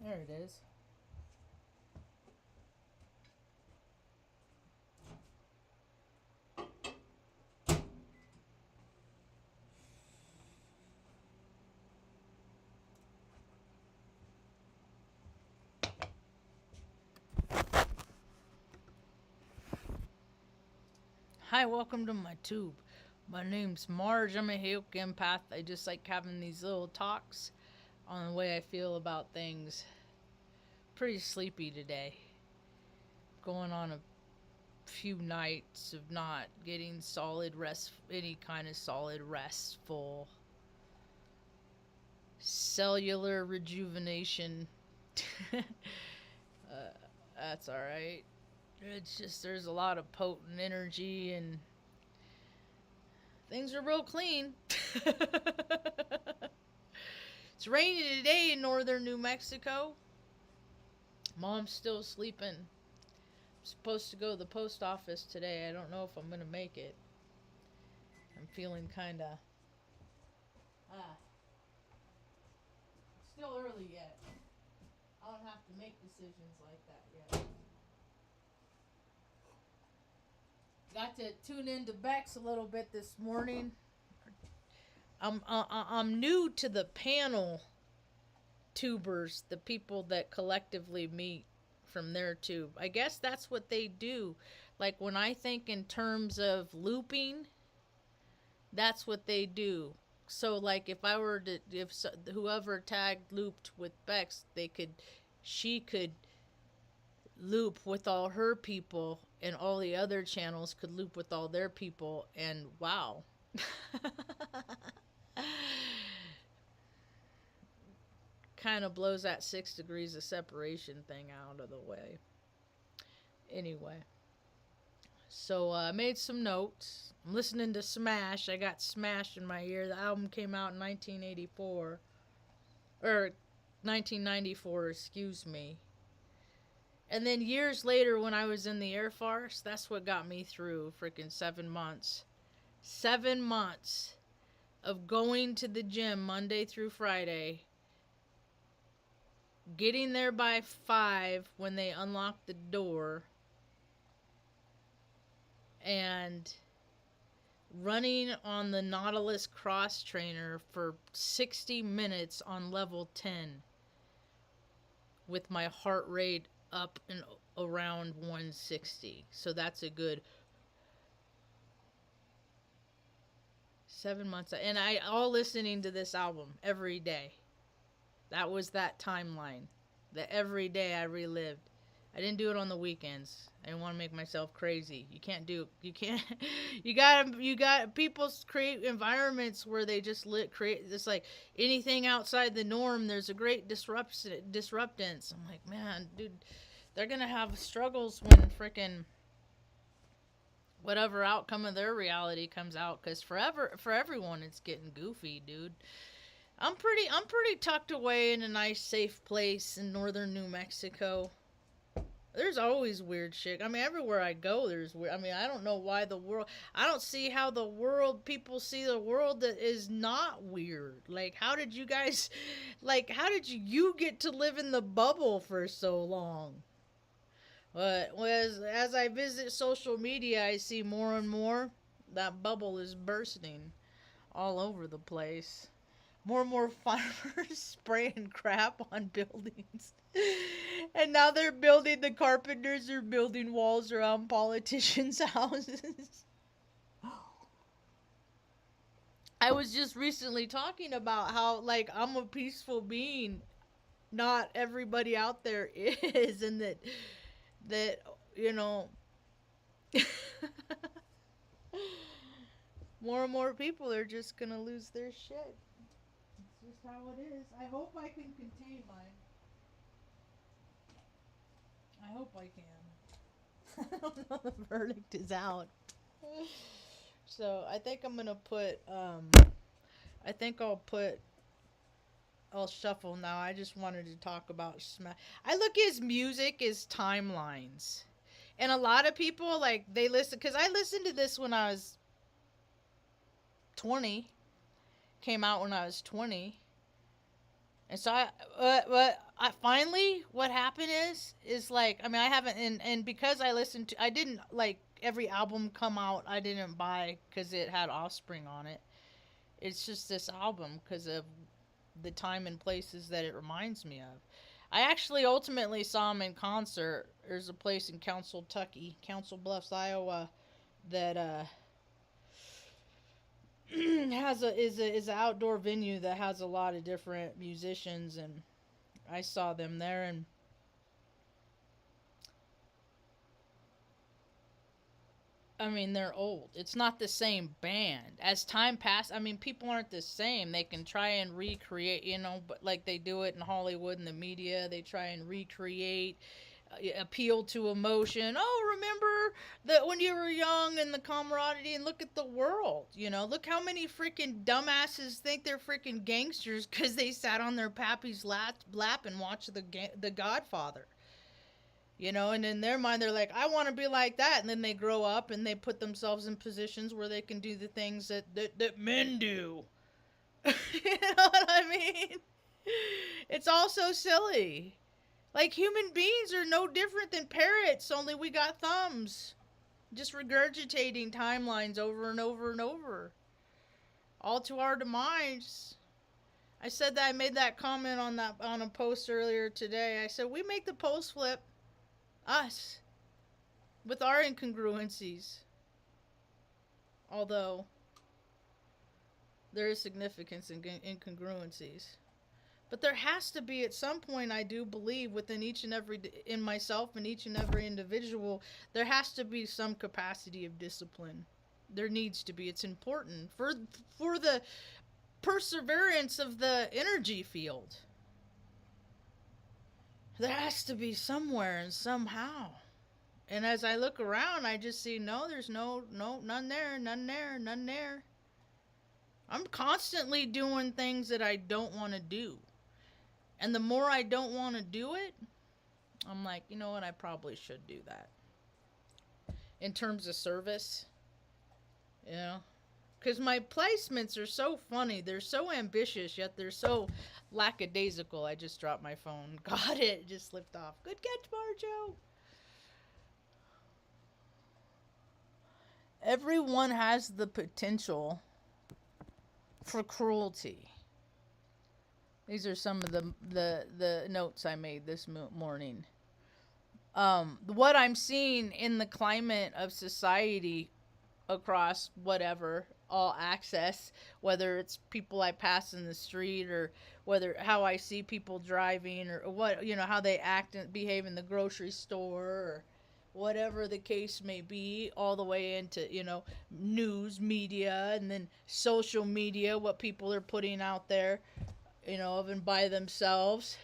There it is. Hi, welcome to my tube. My name's Marge. I'm a Hayok empath. I just like having these little talks on the way I feel about things. Pretty sleepy today. Going on a few nights of not getting solid rest, any kind of solid restful cellular rejuvenation. That's all right. It's just there's a lot of potent energy and things are real clean. It's rainy today in northern New Mexico. Mom's still sleeping. I'm supposed to go to the post office today. I don't know if I'm going to make it. I'm feeling kind of... still early yet. I don't have to make decisions like that yet. Got to tune into Bex a little bit this morning. I'm new to the panel tubers, the people that collectively meet from their tube. I guess that's what they do. Like when I think in terms of looping, that's what they do. So like if I were to, if whoever tagged looped with Bex, she could loop with all her people, and all the other channels could loop with all their people, and wow. Kind of blows that 6 degrees of separation thing out of the way. Anyway, so I made some notes. I'm listening to Smash. I got Smash in my ear. The album came out in 1984. Or 1994, excuse me. And then years later, when I was in the Air Force, that's what got me through freaking 7 months. 7 months of going to the gym Monday through Friday, getting there by 5 when they unlocked the door, and running on the Nautilus cross trainer for 60 minutes on level 10 with my heart rate up and around 160. So that's a good 7 months. And I all listening to this album every day. That was that timeline. That every day I relived. I didn't do it on the weekends. I didn't want to make myself crazy. You can't do. You can't. You got. People create environments where they just create. It's like anything outside the norm. There's a great disruptance. I'm like, man, dude, they're gonna have struggles when frickin' whatever outcome of their reality comes out. Cause for everyone, it's getting goofy, dude. I'm pretty tucked away in a nice, safe place in northern New Mexico. There's always weird shit. I mean, everywhere I go, there's weird. I mean, I don't know why the world. I don't see how the world people see the world that is not weird. Like, how did you guys, like, how did you get to live in the bubble for so long? But as I visit social media, I see more and more that bubble is bursting all over the place. More and more farmers spraying crap on buildings. And now they're building, the carpenters are building walls around politicians' houses. I was just recently talking about how, like, I'm a peaceful being. Not everybody out there is, and that, you know, more and more people are just gonna lose their shit. Just how it is. I hope I can contain mine. I hope I can. I don't know. The verdict is out. So I think I'm gonna put. I think I'll shuffle now. I just wanted to talk about Smash. I look at his music as timelines, and a lot of people like they listen because I listened to this when I was 20. Came out when I was 20. And so finally what happened is like, I mean, I haven't, and because I listened to, I didn't like every album come out I didn't buy because it had Offspring on it. It's just this album because of the time and places that it reminds me of. I actually ultimately saw him in concert. There's a place in Council Bluffs, Iowa, that has a an outdoor venue that has a lot of different musicians, and I saw them there. And I mean, they're old. It's not the same band. As time passed, I mean, people aren't the same. They can try and recreate, but like they do it in Hollywood and the media, they try and recreate, appeal to emotion. Oh, remember that when you were young and the camaraderie, and look at the world. Look how many freaking dumbasses think they're freaking gangsters because they sat on their pappy's lap and watched the Godfather. And in their mind, they're like, I want to be like that. And then they grow up and they put themselves in positions where they can do the things that men do. You know what I mean? It's all so silly. Like, human beings are no different than parrots, only we got thumbs. Just regurgitating timelines over and over and over. All to our demise. I said that I made that comment on a post earlier today. I said, we make the post flip. Us. With our incongruencies. Although there is significance in incongruencies. But there has to be, at some point, I do believe, within in myself and each and every individual, there has to be some capacity of discipline. There needs to be. It's important for the perseverance of the energy field. There has to be somewhere and somehow. And as I look around, I just see, no, there's none there, none there, none there. I'm constantly doing things that I don't want to do. And the more I don't want to do it, I'm like, you know what, I probably should do that. In terms of service, because my placements are so funny. They're so ambitious, yet they're so lackadaisical. I just dropped my phone. Got it. It just slipped off. Good catch, Marjo. Everyone has the potential for cruelty. These are some of the notes I made this morning. What I'm seeing in the climate of society across whatever, all access, whether it's people I pass in the street, or how I see people driving, or what, how they act and behave in the grocery store, or whatever the case may be, all the way into, news media, and then social media, what people are putting out there, of and by themselves.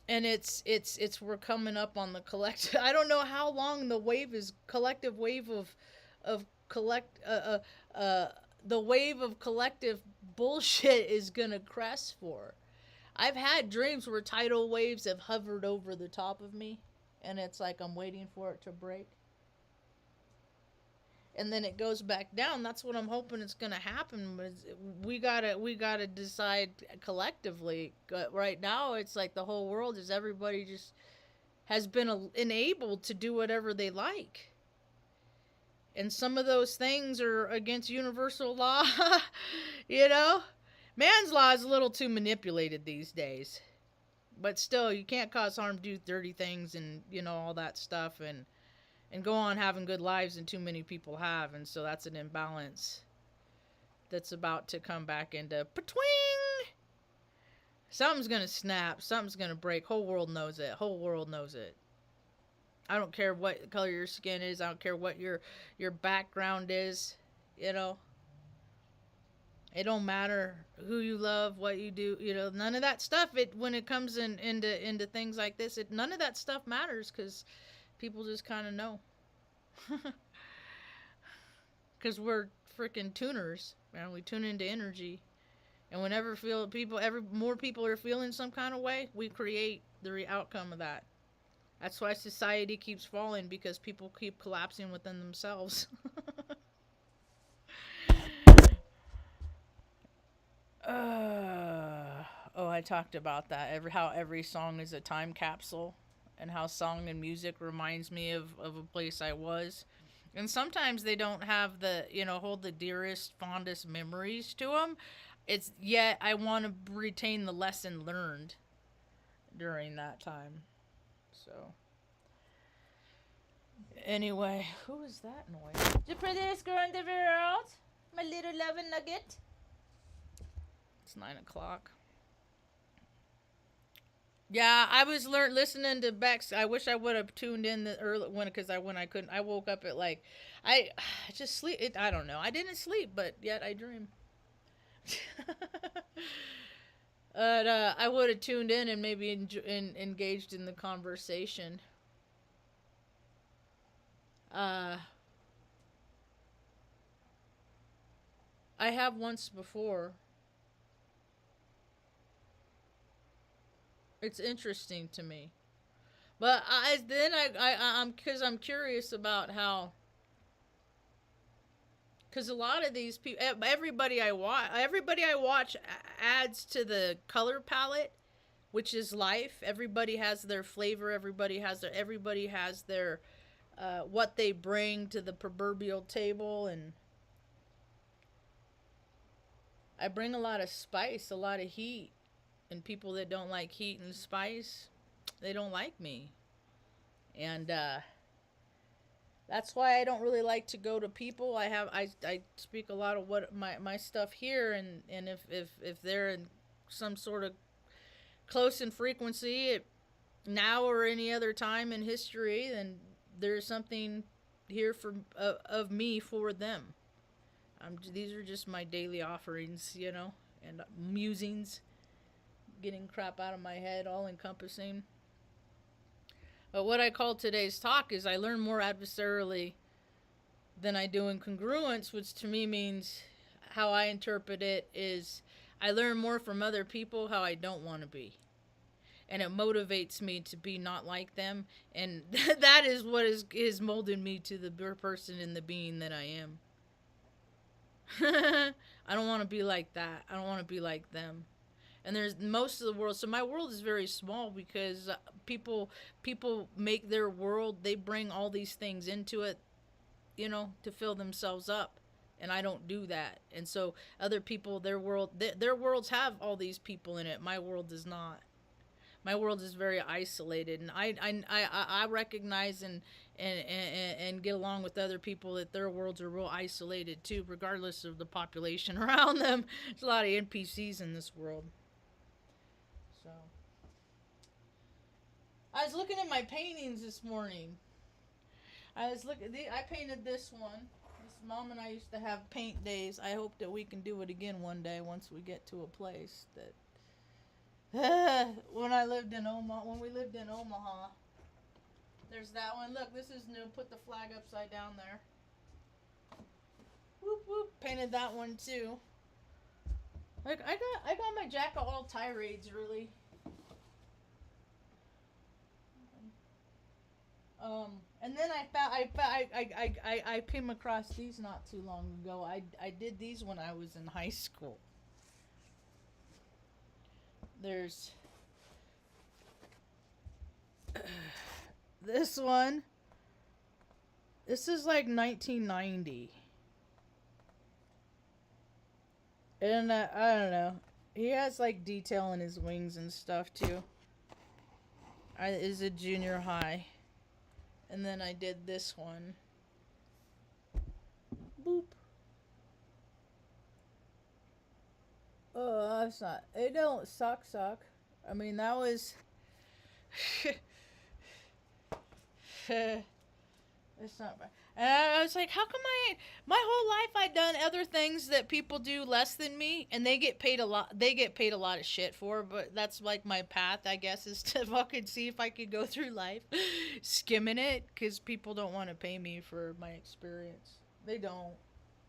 And it's we're coming up on the collective. I don't know how long the collective wave of the wave of collective bullshit is gonna crest for. I've had dreams where tidal waves have hovered over the top of me, and it's like I'm waiting for it to break. And then it goes back down. That's what I'm hoping is going to happen. We gotta decide collectively. Right now, it's like the whole world is, everybody just has been enabled to do whatever they like. And some of those things are against universal law. Man's law is a little too manipulated these days. But still, you can't cause harm, do dirty things, and all that stuff, and go on having good lives, and too many people have, and so that's an imbalance that's about to come back into patwing. Something's gonna snap, something's gonna break. Whole world knows it. I don't care what color your skin is. I don't care what your background is. It don't matter who you love, what you do. None of that stuff. When it comes into things like this, none of that stuff matters, because people just kind of know. Because we're freaking tuners, man. We tune into energy. And whenever more people are feeling some kind of way, we create the outcome of that. That's why society keeps falling, because people keep collapsing within themselves. Oh, I talked about that. How every song is a time capsule, and how song and music reminds me of a place I was. And sometimes they don't have the, hold the dearest, fondest memories to them. It's yet I want to retain the lesson learned during that time. So, anyway, who is that noise? The prettiest girl in the world, my little loving nugget. It's 9 o'clock. Yeah, I was listening to Bex. I wish I would have tuned in the early when when I couldn't. I woke up at like I just sleep. I don't know. I didn't sleep, but yet I dream. But I would have tuned in and maybe engaged in the conversation. Uh, I have once before. It's interesting to me, but I'm because I'm curious about how. Because a lot of these people, everybody I watch adds to the color palette, which is life. Everybody has their flavor. Everybody has their what they bring to the proverbial table, and I bring a lot of spice, a lot of heat, and people that don't like heat and spice, they don't like me, and that's why I don't really like to go to people. I speak a lot of what my stuff here, and if they're in some sort of close in frequency now or any other time in history, then there's something here for of me for them. These are just my daily offerings, and musings, getting crap out of my head, all encompassing. But what I call today's talk is I learn more adversarially than I do in congruence, which to me means how I interpret it is I learn more from other people how I don't want to be. And it motivates me to be not like them. And that is what is molded me to the person and the being that I am. I don't want to be like that. I don't want to be like them. And there's most of the world, so my world is very small because people make their world, they bring all these things into it, to fill themselves up, and I don't do that. And so other people, their worlds have all these people in it. My world does not. My world is very isolated, and I recognize and get along with other people that their worlds are real isolated too, regardless of the population around them. There's a lot of NPCs in this world. So, I was looking at my paintings this morning. I painted this one. This mom and I used to have paint days. I hope that we can do it again one day once we get to a place that. When we lived in Omaha, there's that one. Look, this is new. Put the flag upside down there. Whoop whoop. Painted that one too. Like I got my jack of all tirades really. And then I came across these not too long ago. I did these when I was in high school. There's this one. This is like 1990. And I don't know. He has like detail in his wings and stuff too. Is a junior high. And then I did this one. Boop. Oh, that's not. It don't suck. I mean, that was. It's not bad. And I was like, how come my whole life I've done other things that people do less than me, and they get paid a lot. They get paid a lot of shit for, but that's like my path, I guess, is to fucking see if I could go through life skimming it, because people don't want to pay me for my experience. They don't.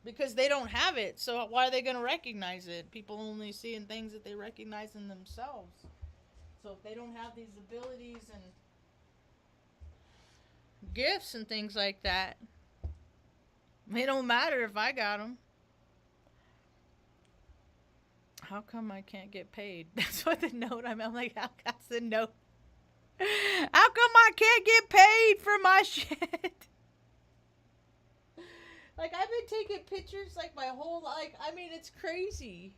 Because they don't have it, so why are they going to recognize it? People only seeing things that they recognize in themselves. So if they don't have these abilities and gifts and things like that, it don't matter if I got them. How come I can't get paid? That's what the note. I'm like, how? That's the note. How come I can't get paid for my shit? Like I've been taking pictures like my whole like. I mean, it's crazy.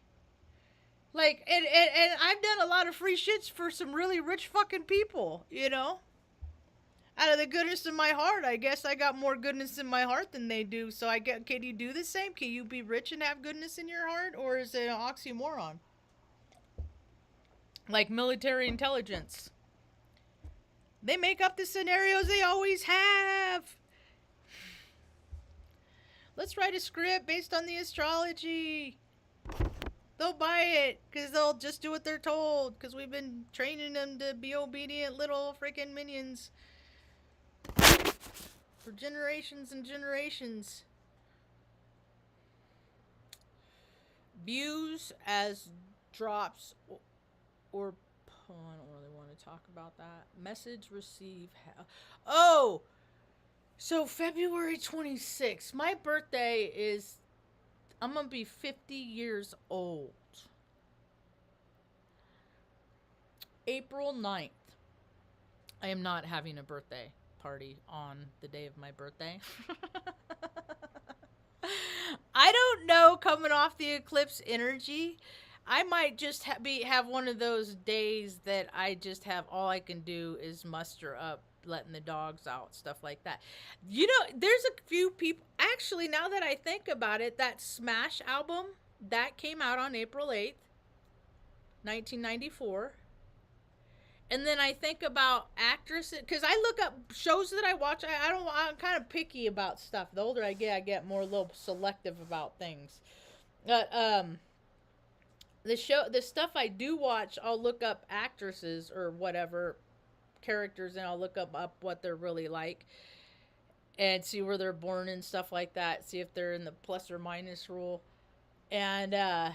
Like and I've done a lot of free shits for some really rich fucking people. You know. Out of the goodness of my heart, I guess I got more goodness in my heart than they do. So I get. Can you do the same? Can you be rich and have goodness in your heart, or is it an oxymoron? Like military intelligence. They make up the scenarios they always have. Let's write a script based on the astrology. They'll buy it because they'll just do what they're told because we've been training them to be obedient little freaking minions for generations and generations. Views as drops or I don't really want to talk about that. Message receive. Oh, so February 26th. My birthday is. I'm gonna be 50 years old. April 9th. I am not having a birthday party on the day of my birthday. I don't know. Coming off the eclipse energy. I might just have one of those days that I just have all I can do is muster up letting the dogs out, stuff like that. You know, there's a few people actually now that I think about it, that Smash album that came out on April 8th, 1994. And then I think about actresses because I look up shows that I watch. I'm kind of picky about stuff. The older I get more a little selective about things. The stuff I do watch, I'll look up actresses or whatever characters, and I'll look up what they're really like, and see where they're born and stuff like that. See if they're in the plus or minus rule. And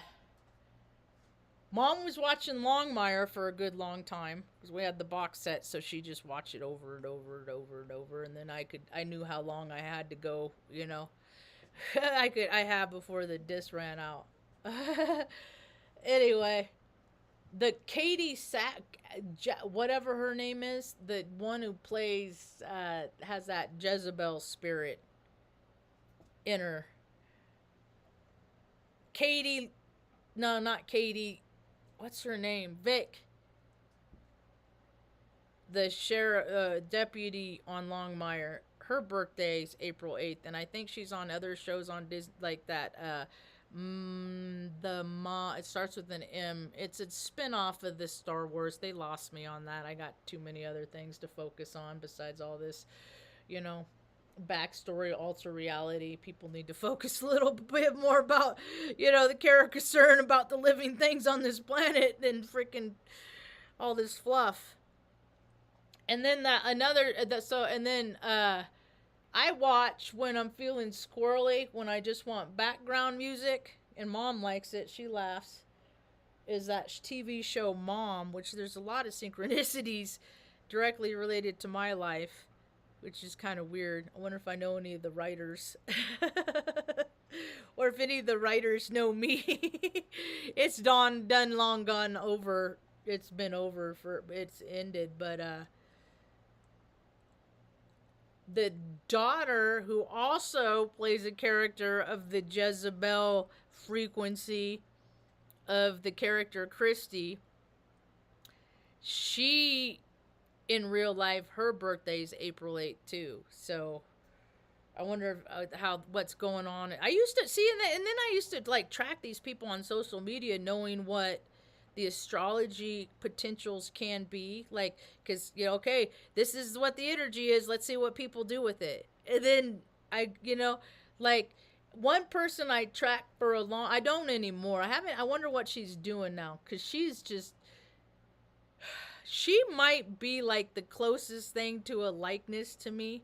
Mom was watching Longmire for a good long time because we had the box set, so she just watched it over and over and over and over. And then I knew how long I had to go. You know, I had before the disc ran out. Anyway, the Katie whatever her name is, the one who plays, has that Jezebel spirit in her. Katie, no, not Katie. What's her name? Vic. The sheriff, deputy on Longmire. Her birthday's April 8th, and I think she's on other shows on Disney, like that, it starts with an M. It's a spin-off of this Star Wars. They lost me on that. I got too many other things to focus on besides all this, you know, backstory, alter reality. People need to focus a little bit more about, you know, the care and concern about the living things on this planet than freaking all this fluff. And then I watch when I'm feeling squirrely, when I just want background music, and Mom likes it. She laughs. Is that TV show Mom, which there's a lot of synchronicities directly related to my life, which is kind of weird. I wonder if I know any of the writers. Or if any of the writers know me. It's done long gone over. It's been over it's ended, but the daughter, who also plays a character of the Jezebel frequency of the character Christy, she, in real life, her birthday's April 8th too. So I wonder what's going on. I used to see, and then I used to like track these people on social media, knowing what the astrology potentials can be, like, because, you know, okay, this is what the energy is, let's see what people do with it. And then like one person I tracked for I don't anymore. I wonder what she's doing now, because she might be like the closest thing to a likeness to me.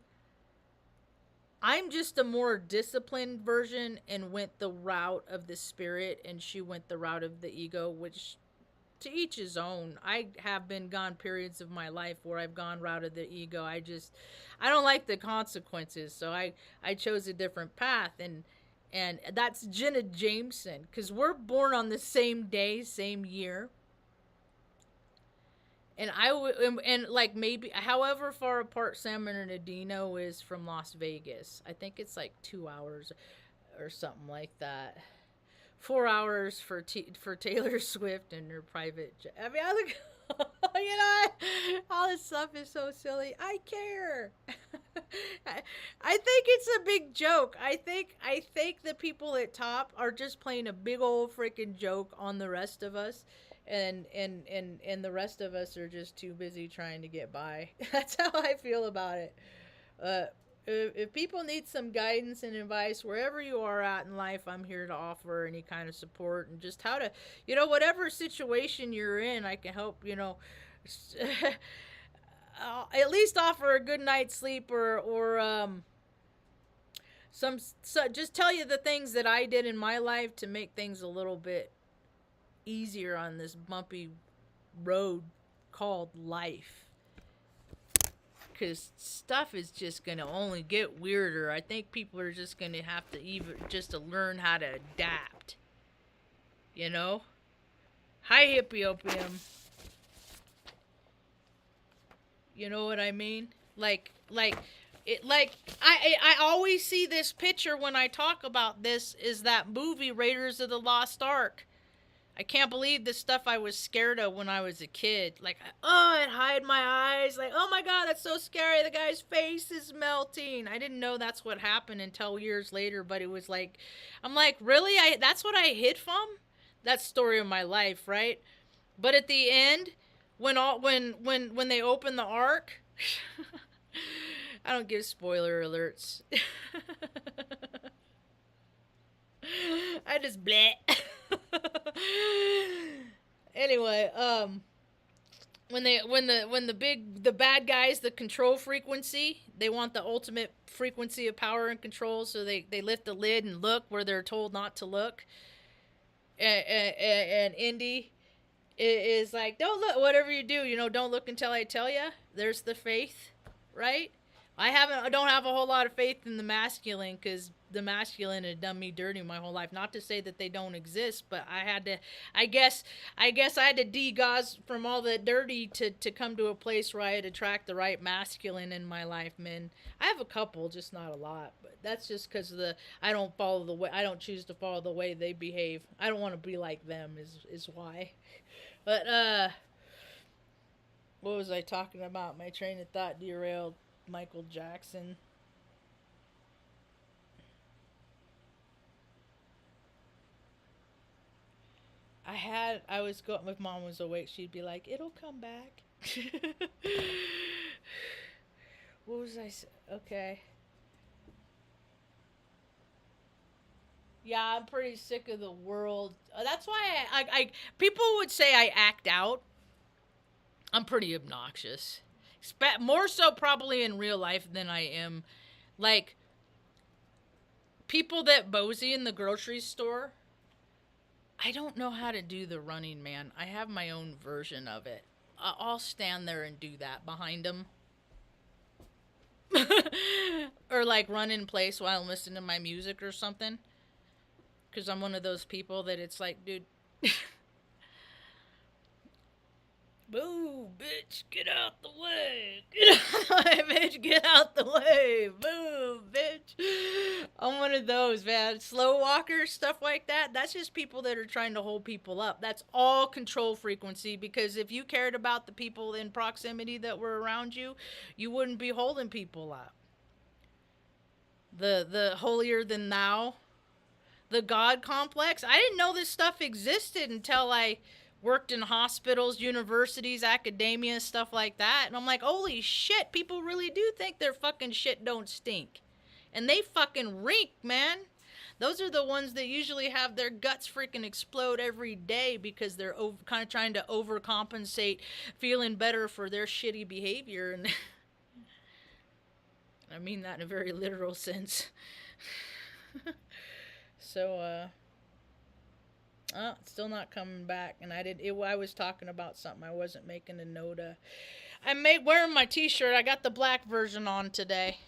I'm just a more disciplined version and went the route of the spirit, and she went the route of the ego, which to each his own. I have been gone periods of my life where I've gone route of the ego. I don't like the consequences, so I chose a different path, and And that's Jenna Jameson, because we're born on the same day, same year. And and like maybe however far apart San Bernardino is from Las Vegas, I think it's like 2 hours or something like that. 4 hours for Taylor Swift and her private jet. I mean, I look, all this stuff is so silly. I care. I think it's a big joke. I think the people at top are just playing a big old freaking joke on the rest of us. And the rest of us are just too busy trying to get by. That's how I feel about it. Uh, if people need some guidance and advice wherever you are at in life, I'm here to offer any kind of support and just how to, whatever situation you're in, I can help, at least offer a good night's sleep or just tell you the things that I did in my life to make things a little bit easier on this bumpy road called life. Because stuff is just going to only get weirder. I think people are just going to have to to learn how to adapt. Hi, hippiopium. You know what I mean? I always see this picture when I talk about this, is that movie Raiders of the Lost Ark. I can't believe the stuff I was scared of when I was a kid. Like, I'd hide my eyes. Like, oh my God, that's so scary. The guy's face is melting. I didn't know that's what happened until years later, but it was like, I'm like, really? That's what I hid from? That's the story of my life, right? But at the end, when they open the ark, I don't give spoiler alerts. I just bleh. Anyway, when the bad guys, the control frequency, they want the ultimate frequency of power and control, so they lift the lid and look where they're told not to look. And Indy is like, don't look, whatever you do, don't look until I tell you. There's the faith, right? I don't have a whole lot of faith in the masculine, because the masculine had done me dirty my whole life. Not to say that they don't exist, but I guess I had to degauze from all the dirty to come to a place where I had attract the right masculine in my life, man. I have a couple, just not a lot, but that's just because I don't choose to follow the way they behave. I don't want to be like them is why. But what was I talking about? My train of thought derailed. Michael Jackson. I was going, if mom was awake, she'd be like, it'll come back. What was I okay. Yeah, I'm pretty sick of the world. That's why I people would say I act out. I'm pretty obnoxious. More so probably in real life than I am. Like, people that mosey in the grocery store, I don't know how to do the running man. I have my own version of it. I'll stand there and do that behind them. Or like run in place while I'm listening to my music or something. Because I'm one of those people that it's like, dude... Boo, bitch, get out the way. Get out the way, bitch, get out the way. Boo, bitch. I'm one of those, man. Slow walkers, stuff like that. That's just people that are trying to hold people up. That's all control frequency, because if you cared about the people in proximity that were around you, you wouldn't be holding people up. The holier than thou, the God complex. I didn't know this stuff existed until I worked in hospitals, universities, academia, stuff like that. And I'm like, holy shit, people really do think their fucking shit don't stink. And they fucking reek, man. Those are the ones that usually have their guts freaking explode every day because they're kind of trying to overcompensate, feeling better for their shitty behavior. And I mean that in a very literal sense. So, it's still not coming back, and I was talking about something I wasn't making a note of. I'm wearing my t-shirt. I got the black version on today.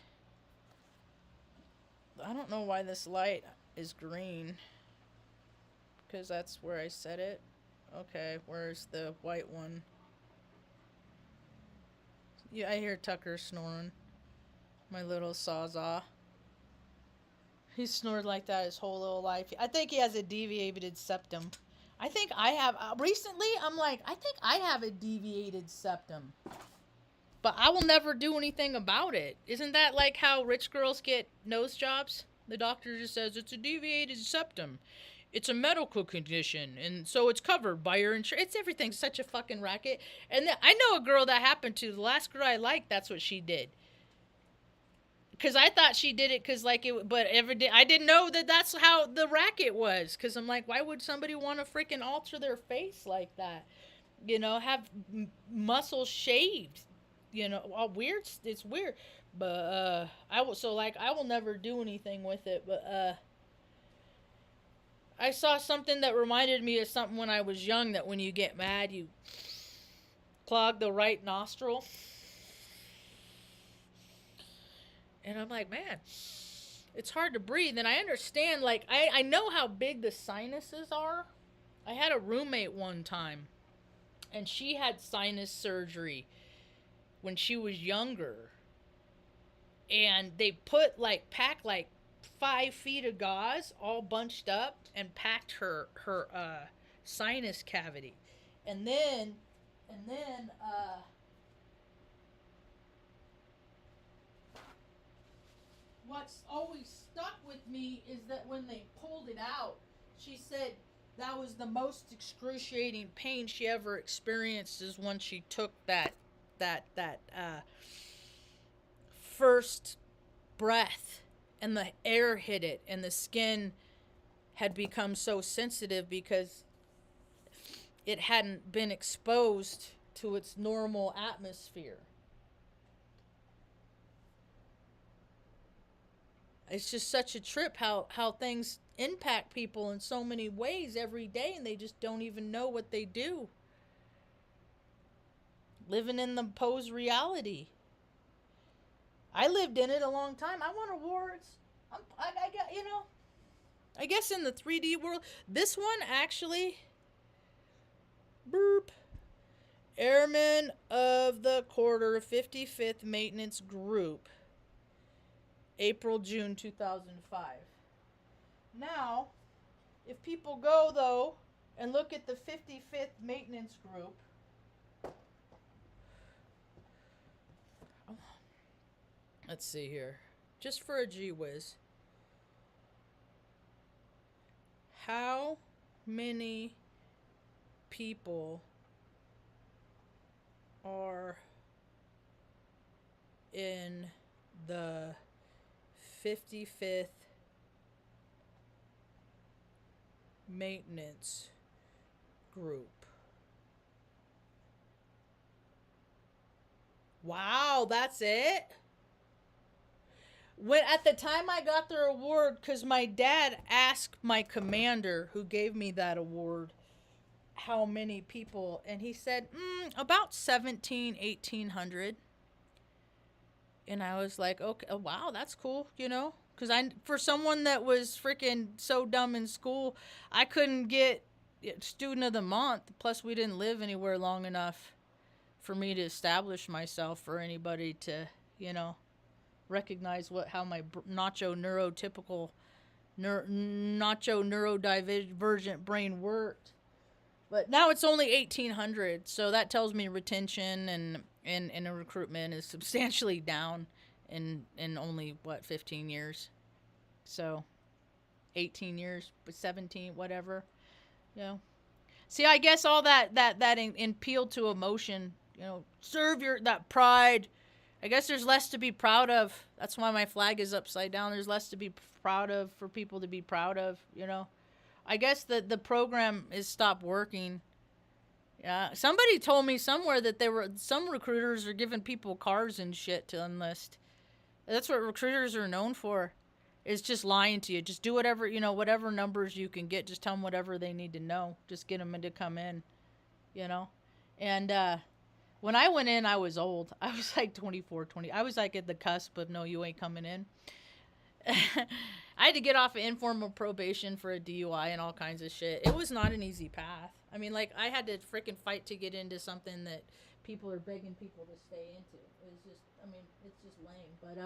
I don't know why this light is green. Because that's where I set it. Okay, where's the white one? Yeah, I hear Tucker snoring. My little sawzall. He's snored like that his whole little life. I think he has a deviated septum. I think I have. Recently, I'm like, I think I have a deviated septum. But I will never do anything about it. Isn't that like how rich girls get nose jobs? The doctor just says it's a deviated septum. It's a medical condition, and so it's covered by your insurance. It's everything's such a fucking racket. And I know a girl that happened to. The last girl I liked, that's what she did. Because I thought she did it because, like, it, but every day, I didn't know that that's how the racket was. Because I'm like, why would somebody want to freaking alter their face like that? You know, have muscles shaved. You know, all weird. It's weird. But, I will never do anything with it. But, I saw something that reminded me of something when I was young, that when you get mad, you clog the right nostril. And I'm like, man, it's hard to breathe. And I understand, like, I know how big the sinuses are. I had a roommate one time, and she had sinus surgery when she was younger. And they packed 5 feet of gauze all bunched up and packed her sinus cavity. And then what's always stuck with me is that when they pulled it out, she said that was the most excruciating pain she ever experienced, is when she took that first breath and the air hit it and the skin had become so sensitive because it hadn't been exposed to its normal atmosphere. It's just such a trip how things impact people in so many ways every day, and they just don't even know what they do. Living in the posed reality. I lived in it a long time. I won awards. I got, I guess in the 3D world. This one actually, Airman of the Quarter, 55th Maintenance Group. April, June 2005. Now, if people go, though, and look at the 55th Maintenance Group, let's see here, just for a gee whiz, how many people are in the 55th Maintenance Group? Wow, that's it? When at the time I got their award, because my dad asked my commander who gave me that award how many people, and he said about 1800. And I was like, okay, oh, wow, that's cool, because for someone that was freaking so dumb in school, I couldn't get student of the month. Plus we didn't live anywhere long enough for me to establish myself, for anybody to recognize how my nacho neurodivergent brain worked. But now it's only 1800, so that tells me retention and recruitment is substantially down in only 15 years. So 18 years, but 17, whatever. See, I guess all that appeal to emotion, serve that pride. I guess there's less to be proud of. That's why my flag is upside down. There's less to be proud of, for people to be proud of, I guess the program is stopped working. Yeah, somebody told me somewhere that some recruiters are giving people cars and shit to enlist. That's what recruiters are known for, is just lying to you. Just do whatever, whatever numbers you can get. Just tell them whatever they need to know. Just get them to come in, And when I went in, I was old. I was like 24, 20. I was like at the cusp of, no, you ain't coming in. I had to get off of informal probation for a DUI and all kinds of shit. It was not an easy path. I mean, like, I had to freaking fight to get into something that people are begging people to stay into. It was just, I mean, it's just lame. But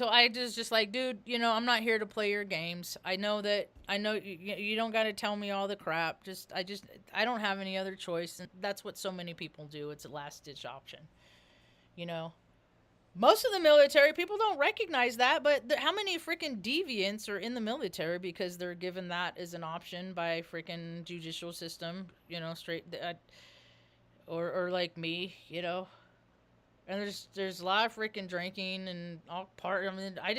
I just like, dude, you know, I'm not here to play your games. I know you don't got to tell me all the crap. I don't have any other choice. And that's what so many people do. It's a last ditch option, you know. Most of the military people don't recognize that, but how many freaking deviants are in the military because they're given that as an option by freaking judicial system, you know, straight, or like me, you know. And there's a lot of freaking drinking and all part. I mean, I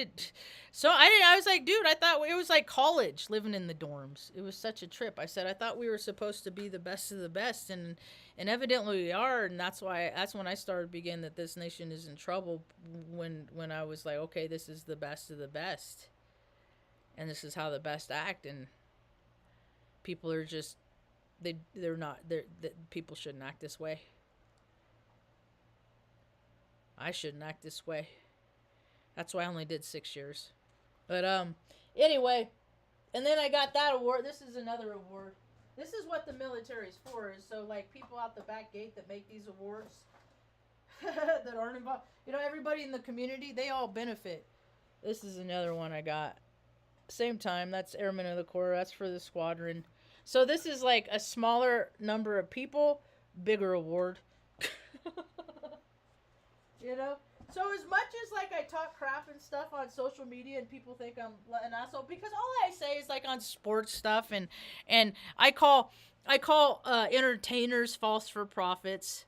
was like, dude, I thought it was like college living in the dorms. It was such a trip. I said I thought we were supposed to be the best of the best, and evidently we are. And that's when I started beginning that this nation is in trouble. When I was like, okay, this is the best of the best, and this is how the best act, and people are just they're not people shouldn't act this way. I shouldn't act this way. That's why I only did 6 years. But anyway, and then I got that award. This is another award. This is what the military's for. Is so like people out the back gate that make these awards that aren't involved. You know, everybody in the community, they all benefit. This is another one I got. Same time. That's Airmen of the Corps. That's for the squadron. So this is like a smaller number of people, bigger award. You know? So as much as like I talk crap and stuff on social media and people think I'm an asshole, because all I say is like on sports stuff and I call entertainers false for profits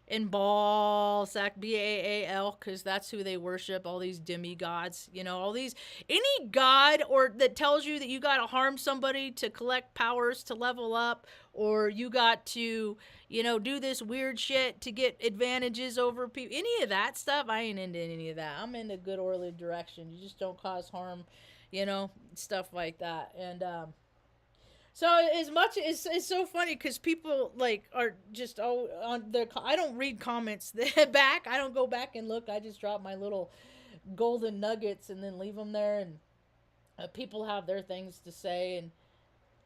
and ball sack Baal because that's who they worship, all these demigods, you know, all these any god or that tells you that you got to harm somebody to collect powers to level up, or you got to, you know, do this weird shit to get advantages over people. Any of that stuff, I ain't into any of that. I'm into good orderly direction. You just don't cause harm, you know, stuff like that. And so as much as it's so funny because people like are just on the. I don't read comments back. I don't go back and look. I just drop my little golden nuggets and then leave them there, and people have their things to say, and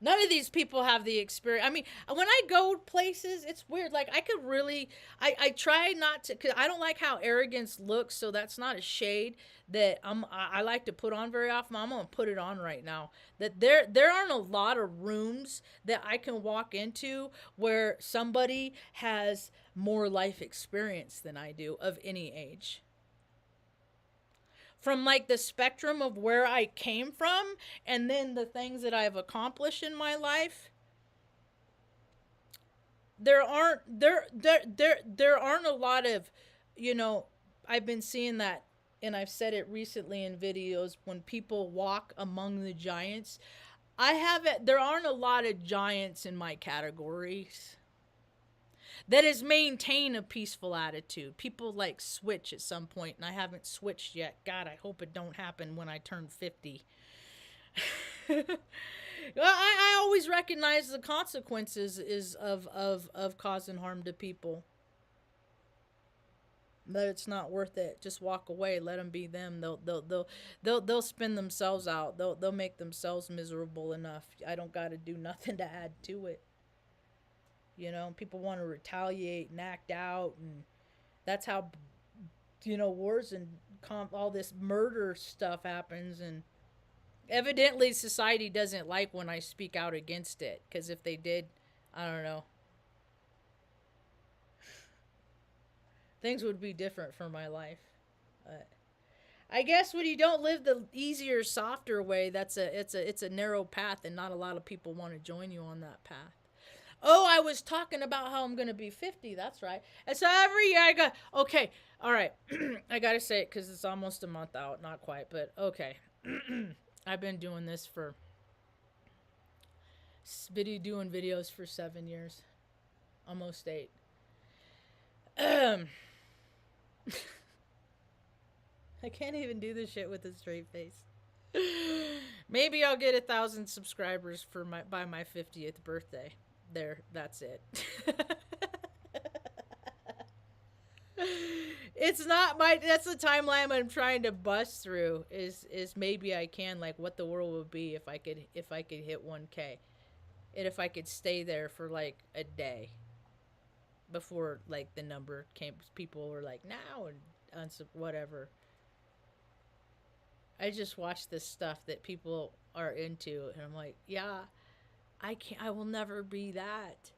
none of these people have the experience. I mean, when I go places, it's weird. Like, I could really... I try not to... Because I don't like how arrogance looks, so that's not a shade that I like to put on very often. I'm going to put it on right now. That there aren't a lot of rooms that I can walk into where somebody has more life experience than I do of any age. From like the spectrum of where I came from and then the things that I've accomplished in my life, there aren't a lot of, you know, I've been seeing that, and I've said it recently in videos, when people walk among the giants, there aren't a lot of giants in my categories that has maintained a peaceful attitude. People like switch at some point, and I haven't switched yet. God, I hope it don't happen when I turn 50. I always recognize the consequences of causing harm to people. That it's not worth it. Just walk away. Let them be them. They'll spin themselves out. They'll make themselves miserable enough. I don't got to do nothing to add to it. You know, people want to retaliate and act out, and that's how, you know, wars and all this murder stuff happens. And evidently society doesn't like when I speak out against it, because if they did, I don't know, things would be different for my life. I guess when you don't live the easier, softer way, it's a narrow path, and not a lot of people want to join you on that path. Oh, I was talking about how I'm going to be 50. That's right. And so every year I go, okay, all right. I got to say it because it's almost a month out. Not quite, but okay. I've been doing this doing videos for 7 years. Almost 8. I can't even do this shit with a straight face. Maybe I'll get 1,000 subscribers by my 50th birthday. There, that's it. It's not my. That's the timeline I'm trying to bust through. Is maybe I can, like, what the world would be if I could hit 1K, and if I could stay there for like a day before like the number came. People were like now and whatever. I just watch this stuff that people are into, and I'm like, yeah, I can't. I will never be that,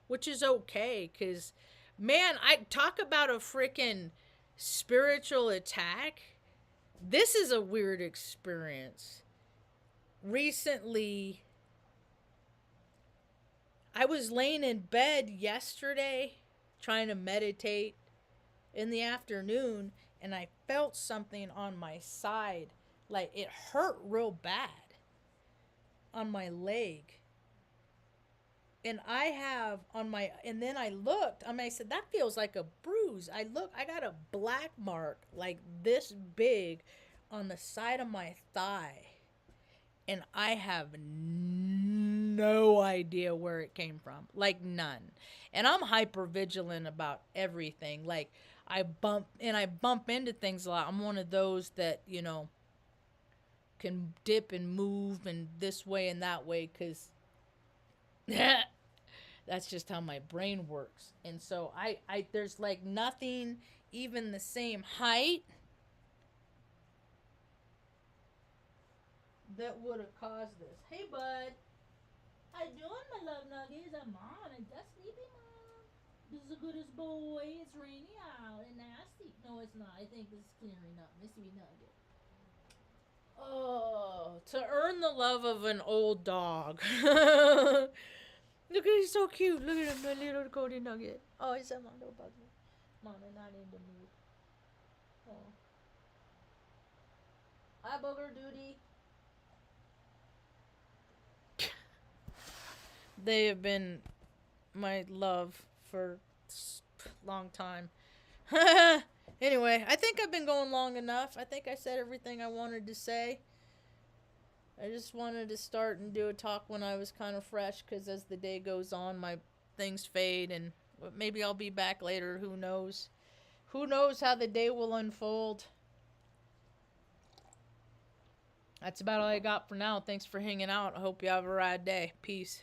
which is okay, cause man, I talk about a freaking spiritual attack. This is a weird experience. Recently, I was laying in bed yesterday trying to meditate in the afternoon, and I felt something on my side. Like it hurt real bad on my leg. And I have on my, and then I looked, I said, that feels like a bruise. I got a black mark like this big on the side of my thigh. And I have no idea where it came from. Like none. And I'm hyper vigilant about everything. Like I bump into things a lot. I'm one of those that, can dip and move and this way and that way cuz that's just how my brain works. And so I there's like nothing even the same height that would have caused this. Hey, bud. How you doing, my love nuggies? I'm on. I'm just sleepy, mom. This is the goodest boy. It's rainy out and nasty. No, it's not. I think this is clearing up. Missy Nugget. Oh, to earn the love of an old dog. Look at he's so cute. Look at him, my little Cody Nugget. Oh, he's a little buggy. Mom, I'm not in the mood. Oh. Hi, booger duty. They have been my love for a long time. Anyway, I think I've been going long enough. I think I said everything I wanted to say. I just wanted to start and do a talk when I was kind of fresh because as the day goes on, my things fade and maybe I'll be back later. Who knows? Who knows how the day will unfold? That's about all I got for now. Thanks for hanging out. I hope you have a rad day. Peace.